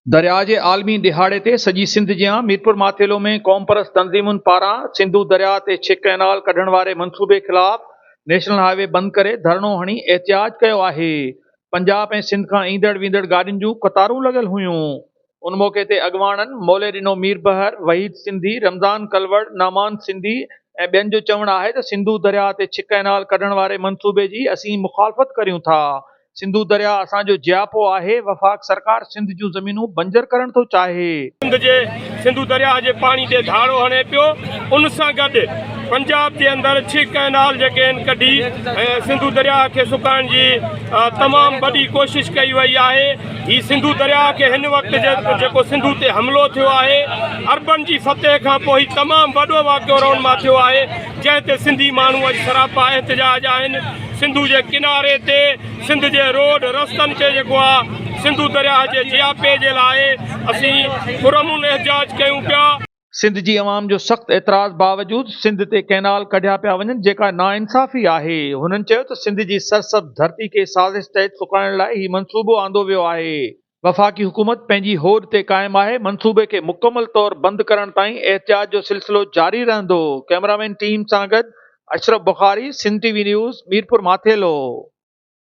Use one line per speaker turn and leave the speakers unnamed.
दरिया जे आलमी दिहाड़े ते सॼी सिंध जियां मीरपुर माथेलो में क़ौम परस्त तंज़ीमुनि पारां सिंधु दरिया ते छिक कैनाल कढण वारे मंसूबे ख़िलाफ़ नेशनल हाईवे बंदि करे धरणो हणी एहतिजाज कयो आहे। पंजाब ऐं सिंध खां ईंदड़ वेंदड़ गाॾियुनि जूं कतारूं लॻल हुयूं। उन मौक़े ते अॻवाननि मोले ॾिनो मीर बहर, वहीद सिंधी, रमज़ान कलवड़, नामान सिंधी ऐं ॿियनि जो चवणु आहे त सिंधु दरिया ते छिक कैनाल कढण वारे मंसूबे जी असीं मुखालफ़त करियूं था। सिंधु दरिया असांजो जियापो आहे। वफ़ाक़ सरकार सिंध जूं ज़मीनूं बंजर करण थो चाहे।
सिंधु दरिया जे पाणी ते धाड़ो हणे पियो, उन सां गॾु पंजाब जे अंदरि छिक कैनाल जेके आहिनि कढी ऐं सिंधु दरिया खे सुकाइण जी तमामु वॾी कोशिशि कई वई आहे। ही सिंधु दरिया खे हिन वक़्तु जेको सिंधु ते हमिलो थियो आहे, अरबन जी फतेह खां पोइ तमामु वॾो वाक़ियो रौन मां थियो आहे, जंहिं ते सिंधी माण्हू अॼु सरापा एहतिजाज आहिनि। सिंधु जे किनारे ते सिंध जे रोड रस्तनि ते जेको आहे सिंधु दरिया जे जियापे जे लाइ असीं पुरअमन एहतिजाज कयूं पिया।
सिंध जी अवाम जो सख़्त एतिराज़ बावजूद सिंध ते कैनाल कढिया पिया वञनि, जेका नाइंसाफ़ी आहे। हुननि चयो त सिंध जी सरसब्ज़ धरती खे साज़िश तहत सुकाइण लाइ ही मंसूबो आंदो वियो आहे। वफ़ाक़ी हुकूमत पंहिंजी होद ते क़ाइमु आहे। मंसूबे खे मुकमल तौर बंदि करण ताईं एहतिजाज जो सिलसिलो जारी रहंदो। कैमरामैन टीम सां गॾु अशरफ बुखारी, सिंध टीवी न्यूज़, मीरपुर माथेलो।